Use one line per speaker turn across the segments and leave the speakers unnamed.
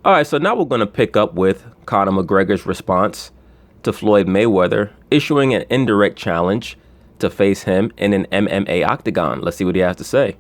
All right, so now we're going to pick up with Conor McGregor's response to Floyd Mayweather issuing an indirect challenge to face him in an MMA octagon. Let's see what he has to say.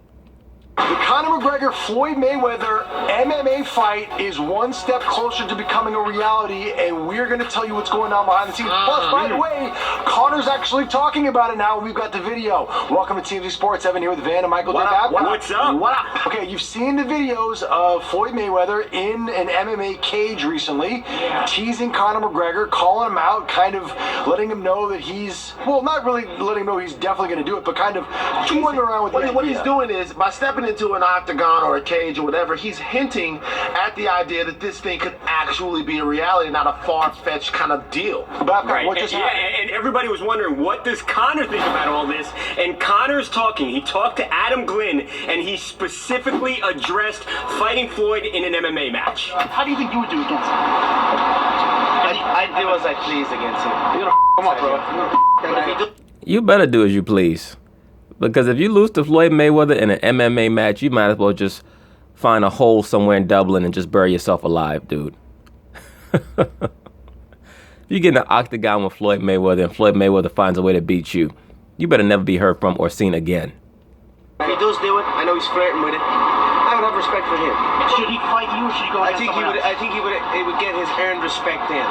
The Conor McGregor Floyd Mayweather MMA fight is one step closer to becoming a reality, and we're going to tell you what's going on behind the scenes. Plus, by the way, Conor's actually talking about it now. We've got the video. Welcome to TMZ Sports. Evan here with Van and Michael.
What's up?
What up? Okay, you've seen the videos of Floyd Mayweather in an MMA cage recently, teasing Conor McGregor, calling him out, kind of letting him know that he's, well, not really letting him know he's definitely going to do it, but kind of toying around with
what he's doing is, by stepping into an octagon or a cage or whatever, he's hinting at the idea that this thing could actually be a reality, not a far-fetched kind of deal.
Right. What just happened?
And everybody was wondering, what does Conor think about all this? And Conor's talking. He talked to Adam Glynn, and he specifically addressed fighting Floyd in an MMA match.
How do you think you would do against him?
I'd do as I please against him.
You're gonna come on, bro.
You better do as you please. Because if you lose to Floyd Mayweather in an MMA match, you might as well just find a hole somewhere in Dublin and just bury yourself alive, dude. If you get in an octagon with Floyd Mayweather and Floyd Mayweather finds a way to beat you, you better never be heard from or seen again.
If he does do it, I know he's flirting with it. I would have respect for him.
Should he fight you or should he go against someone else?
I think he would get his earned respect then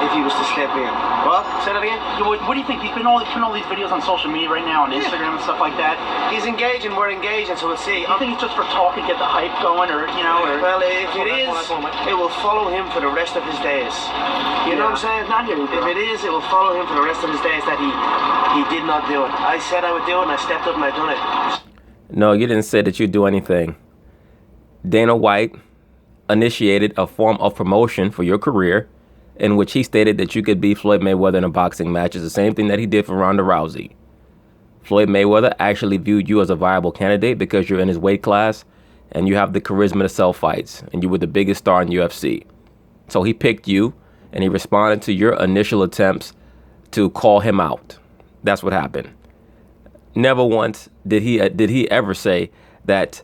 if he was to step in. What? Say that again?
What do you think? He's been all these videos on social media right now, on Instagram and stuff like that.
He's engaging, we're engaging, so we'll see.
Do you think it's just for talk and get the hype going, or, you know, or...
Well, if it is, it will follow him for the rest of his days. You know what I'm saying? If it is, it will follow him for the rest of his days that he did not do it. I said I would do it, and I stepped up and I done it.
No, you didn't say that you'd do anything. Dana White initiated a form of promotion for your career in which he stated that you could beat Floyd Mayweather in a boxing match. It's the same thing that he did for Ronda Rousey. Floyd Mayweather actually viewed you as a viable candidate because you're in his weight class and you have the charisma to sell fights and you were the biggest star in UFC. So he picked you and he responded to your initial attempts to call him out. That's what happened. Never once did he ever say that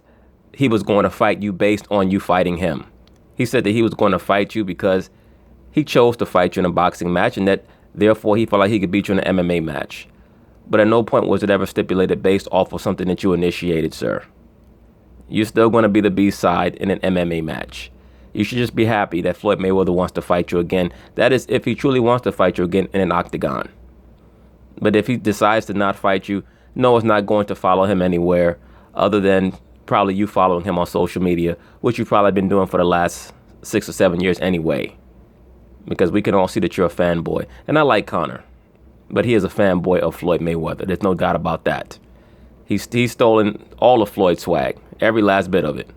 he was going to fight you based on you fighting him. He said that he was going to fight you because he chose to fight you in a boxing match and that therefore he felt like he could beat you in an MMA match. But at no point was it ever stipulated based off of something that you initiated, sir. You're still going to be the B-side in an MMA match. You should just be happy that Floyd Mayweather wants to fight you again. That is, if he truly wants to fight you again in an octagon. But if he decides to not fight you, no, it's not going to follow him anywhere other than probably you following him on social media, which you've probably been doing for the last 6 or 7 years anyway. Because we can all see that you're a fanboy. And I like Conor, but he is a fanboy of Floyd Mayweather. There's no doubt about that. He's stolen all of Floyd's swag, every last bit of it.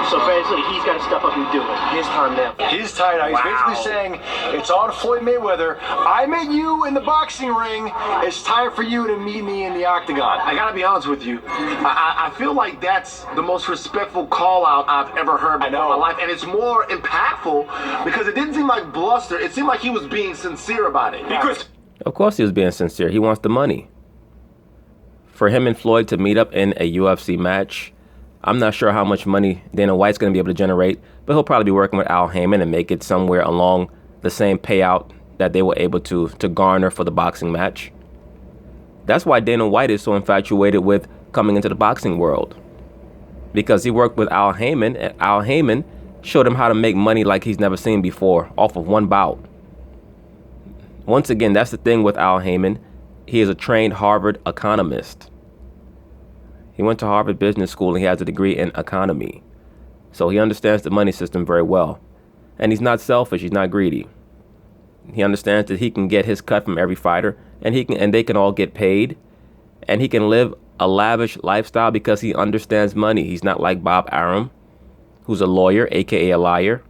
So basically, he's got to step up and do it.
His time now.
His time now. He's basically saying, it's on Floyd Mayweather. I met you in the boxing ring. It's time for you to meet me in the octagon.
I gotta be honest with you. I feel like that's the most respectful call out I've ever heard in my life. And it's more impactful because it didn't seem like bluster. It seemed like he was being sincere about it. Because
Of course he was being sincere. He wants the money. For him and Floyd to meet up in a UFC match, I'm not sure how much money Dana White's going to be able to generate, but he'll probably be working with Al Heyman and make it somewhere along the same payout that they were able to garner for the boxing match. That's why Dana White is so infatuated with coming into the boxing world. Because he worked with Al Heyman, and Al Heyman showed him how to make money like he's never seen before off of one bout. Once again, that's the thing with Al Heyman. He is a trained Harvard economist. He went to Harvard Business School and he has a degree in economy. So he understands the money system very well. And he's not selfish, he's not greedy. He understands that he can get his cut from every fighter and they can all get paid. And he can live a lavish lifestyle because he understands money. He's not like Bob Arum, who's a lawyer, aka a liar,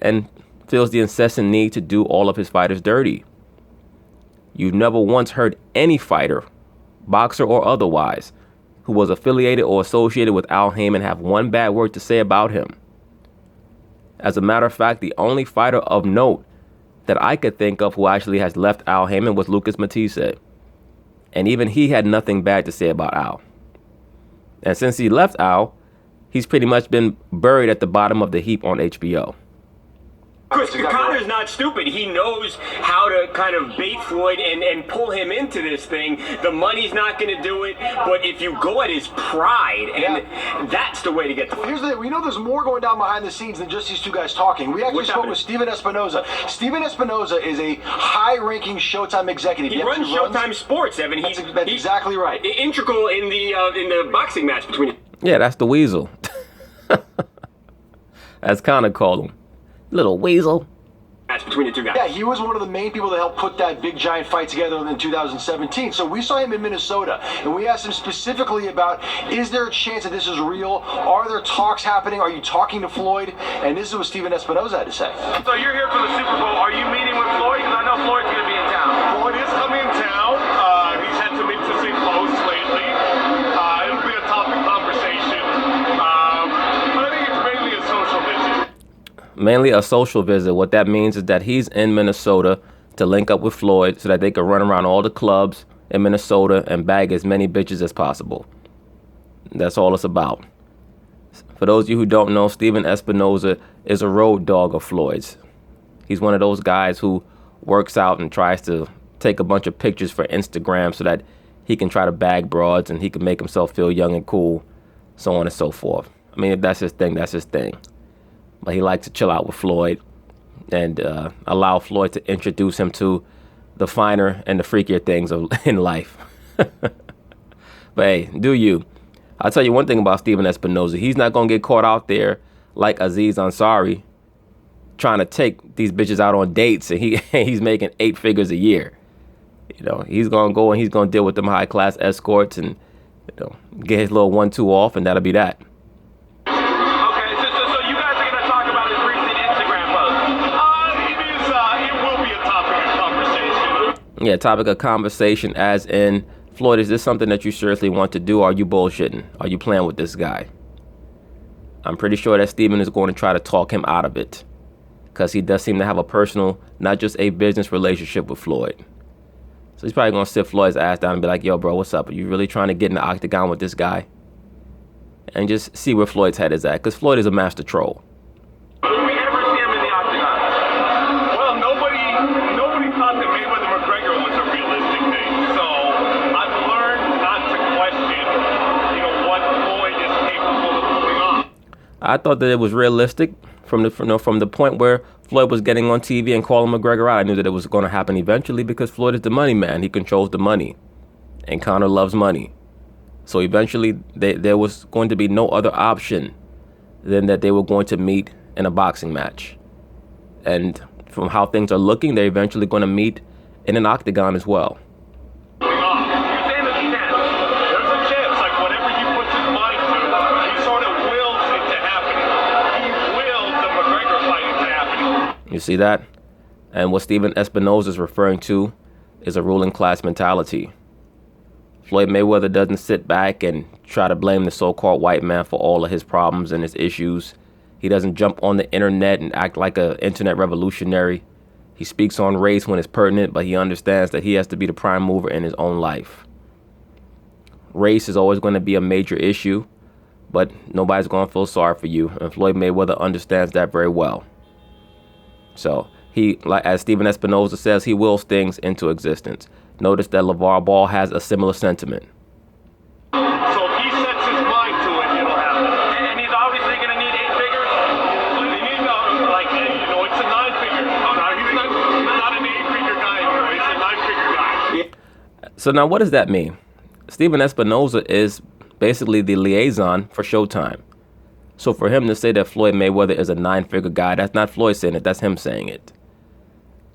and feels the incessant need to do all of his fighters dirty. You've never once heard any fighter, boxer or otherwise, who was affiliated or associated with Al Heyman have one bad word to say about him. As a matter of fact, the only fighter of note that I could think of who actually has left Al Heyman was Lucas Matisse. And even he had nothing bad to say about Al. And since he left Al, he's pretty much been buried at the bottom of the heap on HBO.
Chris, Conor's not stupid. He knows how to kind of bait Floyd and pull him into this thing. The money's not going to do it, but if you go at his pride, and that's the way to get the...
Here's the thing. We know there's more going down behind the scenes than just these two guys talking. We actually spoke with Steven Espinoza. Steven Espinoza is a high-ranking Showtime executive.
He runs Showtime Sports, Evan.
That's exactly right.
Integral in the boxing match between...
Yeah, that's the Weasel. As Conor called him. Little weasel.
That's between the two guys.
Yeah, he was one of the main people that helped put that big giant fight together in 2017. So we saw him in Minnesota, and we asked him specifically about, is there a chance that this is real? Are there talks happening? Are you talking to Floyd? And this is what Steven Espinoza had to say.
So you're here for the Super Bowl. Are you meeting with Floyd? Because I know Floyd's going to be in town. Floyd is coming in town. He's had some interesting posts lately. It'll be a topic conversation. But I think it's mainly a social visit.
Mainly a social visit. What that means is that he's in Minnesota to link up with Floyd so that they can run around all the clubs in Minnesota and bag as many bitches as possible. That's all it's about. For those of you who don't know, Steven Espinoza is a road dog of Floyd's. He's one of those guys who works out and tries to take a bunch of pictures for Instagram so that he can try to bag broads and he can make himself feel young and cool, so on and so forth. I mean, if that's his thing, that's his thing. But he likes to chill out with Floyd and allow Floyd to introduce him to the finer and the freakier things in life. But hey, do you. I'll tell you one thing about Steven Espinoza. He's not going to get caught out there like Aziz Ansari trying to take these bitches out on dates and he's making 8 figures a year. You know, he's going to go and he's going to deal with them high-class escorts and, you know, get his little 1-2 off, and that'll be that. Yeah, topic of conversation as in, Floyd, is this something that you seriously want to do? Or are you bullshitting? Are you playing with this guy? I'm pretty sure that Steven is going to try to talk him out of it because he does seem to have a personal, not just a business relationship with Floyd. So he's probably going to sit Floyd's ass down and be like, yo, bro, what's up? Are you really trying to get in the octagon with this guy? And just see where Floyd's head is at, because Floyd is a master troll.
Will we ever see him in the octagon? Well, nobody thought that Mayweather-McGregor was a realistic thing, so I've learned not to question, what Floyd is capable of pulling off.
I thought that it was realistic from the point where Floyd was getting on TV and calling McGregor out. I knew that it was going to happen eventually because Floyd is the money man. He controls the money, and Conor loves money. So eventually there was going to be no other option than that they were going to meet in a boxing match. And from how things are looking, they're eventually going to meet in an octagon as well.
You're saying that he can. There's a chance, like whatever he puts his mind to, he sort of wills it to happen. He willed the McGregor fight into happening.
You see that? And what Steven Espinoza is referring to is a ruling class mentality. Floyd Mayweather doesn't sit back and try to blame the so-called white man for all of his problems and his issues. He doesn't jump on the internet and act like an internet revolutionary. He speaks on race when it's pertinent, but he understands that he has to be the prime mover in his own life. Race is always going to be a major issue, but nobody's going to feel sorry for you, and Floyd Mayweather understands that very well. So he, like as Steven Espinoza says, he wills things into existence. Notice that LeVar Ball has a similar sentiment.
So if he sets his mind to it, it'll happen. And he's obviously going to need 8 figures. He needs, it's a 9-figure. Oh, no, he's not an 8-figure guy anymore. He's a 9-figure guy.
So now what does that mean? Steven Espinoza is basically the liaison for Showtime. So for him to say that Floyd Mayweather is a 9-figure guy, that's not Floyd saying it, that's him saying it.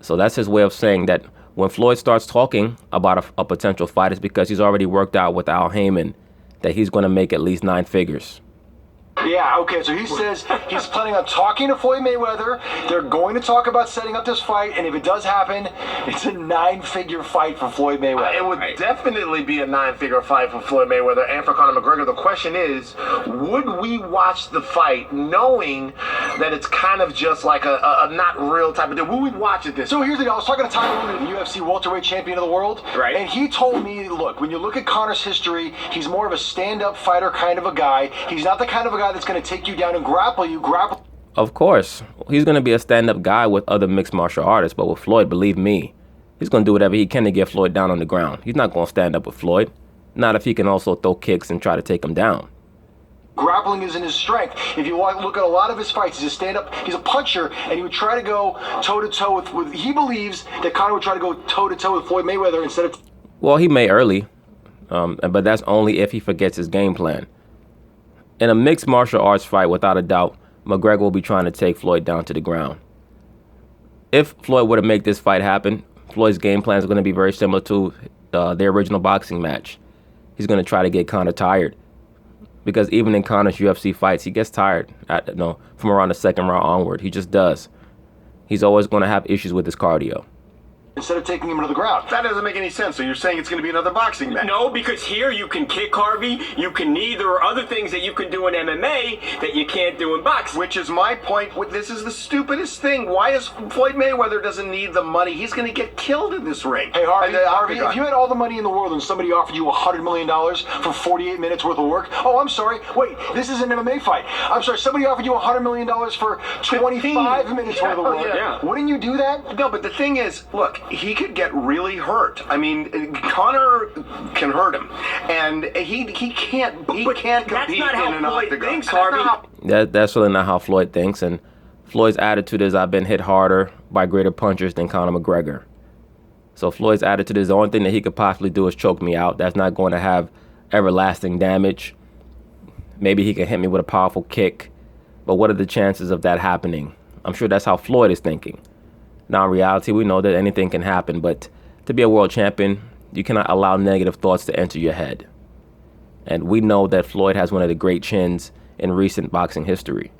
So that's his way of saying that when Floyd starts talking about a potential fight, it's because he's already worked out with Al Heyman that he's going to make at least 9 figures.
Yeah, okay, so he says he's planning on talking to Floyd Mayweather. They're going to talk about setting up this fight, and if it does happen, it's a 9-figure fight for Floyd Mayweather.
It would definitely be a 9-figure fight for Floyd Mayweather and for Conor McGregor. The question is, would we watch the fight knowing that it's kind of just like a not real type of deal. We would watch it this.
So here's the deal. I was talking to Tyler Wood, the UFC welterweight champion of the world.
Right.
And he told me, look, when you look at Conor's history, he's more of a stand-up fighter kind of a guy. He's not the kind of a guy that's going to take you down and grapple you.
Of course, he's going to be a stand-up guy with other mixed martial artists, but with Floyd, believe me, he's going to do whatever he can to get Floyd down on the ground. He's not going to stand up with Floyd. Not if he can also throw kicks and try to take him down.
Grappling isn't his strength. If you look at a lot of his fights, he's a stand-up, he's a puncher, and he would try to go toe-to-toe with he believes that Conor would try to go toe-to-toe with Floyd Mayweather instead of...
Well, he may early, but that's only if he forgets his game plan. In a mixed martial arts fight, without a doubt, McGregor will be trying to take Floyd down to the ground. If Floyd were to make this fight happen, Floyd's game plan is going to be very similar to their original boxing match. He's going to try to get Conor tired. Because even in Conor's UFC fights, he gets tired from around the second round onward. He just does. He's always going to have issues with his cardio.
Instead of taking him to the ground.
That doesn't make any sense. So you're saying it's going to be another boxing match?
No, because here you can kick, Harvey. You can knee. There are other things that you can do in MMA that you can't do in boxing.
Which is my point. This is the stupidest thing. Why is Floyd Mayweather doesn't need the money? He's going to get killed in this ring.
Hey, Harvey, if you had all the money in the world and somebody offered you $100 million for 48 minutes worth of work, oh, I'm sorry. Wait, this is an MMA fight. I'm sorry, somebody offered you $100 million for 25 minutes worth of work.
Yeah.
Wouldn't you do that?
No, but the thing is, look, he could get really hurt. I mean, Conor can hurt him, and he can't compete
that's not how
in an
Floyd
octagon.
thinks, Harvey.
That's really not how Floyd thinks, and Floyd's attitude is, I've been hit harder by greater punchers than Conor McGregor. So Floyd's attitude is, the only thing that he could possibly do is choke me out. That's not going to have everlasting damage. Maybe he can hit me with a powerful kick, but what are the chances of that happening? I'm sure that's how Floyd is thinking. Now, in reality, we know that anything can happen, but to be a world champion, you cannot allow negative thoughts to enter your head. And we know that Floyd has one of the great chins in recent boxing history.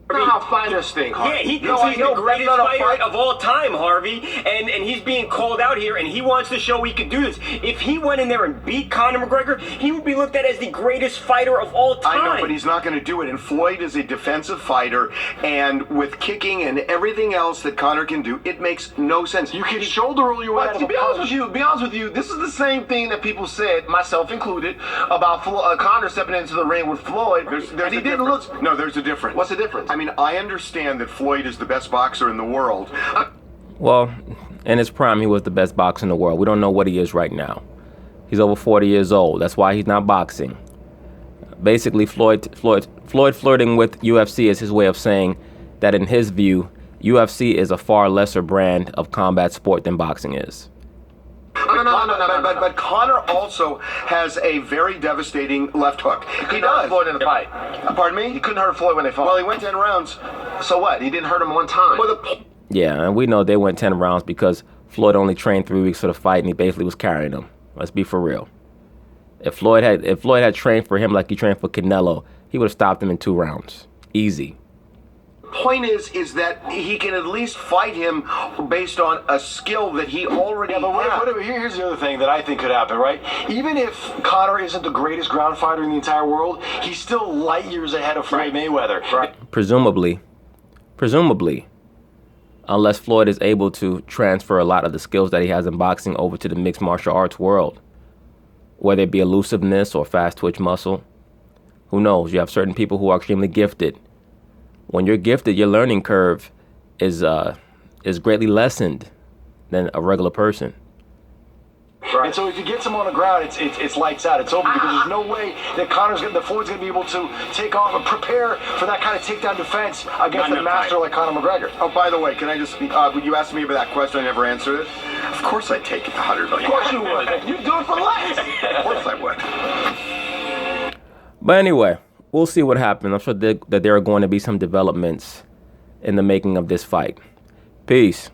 You know how fighters think, Harvey.
Yeah, he thinks he's the greatest fighter of all time, Harvey, and he's being called out here, and he wants to show he can do this. If he went in there and beat Conor McGregor, he would be looked at as the greatest fighter of all time.
I know, but he's not going to do it. And Floyd is a defensive fighter, and with kicking and everything else that Conor can do, it makes no sense.
You can shoulder roll your way out of
to be honest with you, this is the same thing that people said, myself included, about Conor stepping into the ring with Floyd. And he didn't look. No, there's a difference. What's the difference? I mean, I understand that Floyd is the best boxer in the world.
Well, in his prime, he was the best boxer in the world. We don't know what he is right now. He's over 40 years old. That's why he's not boxing. Basically, Floyd flirting with UFC is his way of saying that, in his view, UFC is a far lesser brand of combat sport than boxing is.
But Conor also has a very devastating left hook. He does. Floyd in the fight. Pardon me? He couldn't hurt Floyd when they fought. Well, he went 10 rounds. So what? He didn't hurt him one time.
Yeah, and we know they went 10 rounds because Floyd only trained 3 weeks for the fight, and he basically was carrying him. Let's be for real. If Floyd had trained for him like he trained for Canelo, he would have stopped him in 2 rounds. Easy.
Point is that he can at least fight him based on a skill that he already has.
Here's the other thing that I think could happen, right? Even if Conor isn't the greatest ground fighter in the entire world, he's still light years ahead of Floyd Mayweather.
Right.
Presumably, unless Floyd is able to transfer a lot of the skills that he has in boxing over to the mixed martial arts world, whether it be elusiveness or fast twitch muscle. Who knows? You have certain people who are extremely gifted. When you're gifted, your learning curve is greatly lessened than a regular person.
Right. And so if you get him on the ground, it's lights out. It's over because there's no way that Floyd's going to be able to take on or prepare for that kind of takedown defense against a master like Conor McGregor.
Oh, by the way, can I just you asked me about that question, I never answered it. Of course I'd take it to $100 million.
Of course you would. You'd do it for less.
Of course I would.
But anyway, we'll see what happens. I'm sure that there are going to be some developments in the making of this fight. Peace.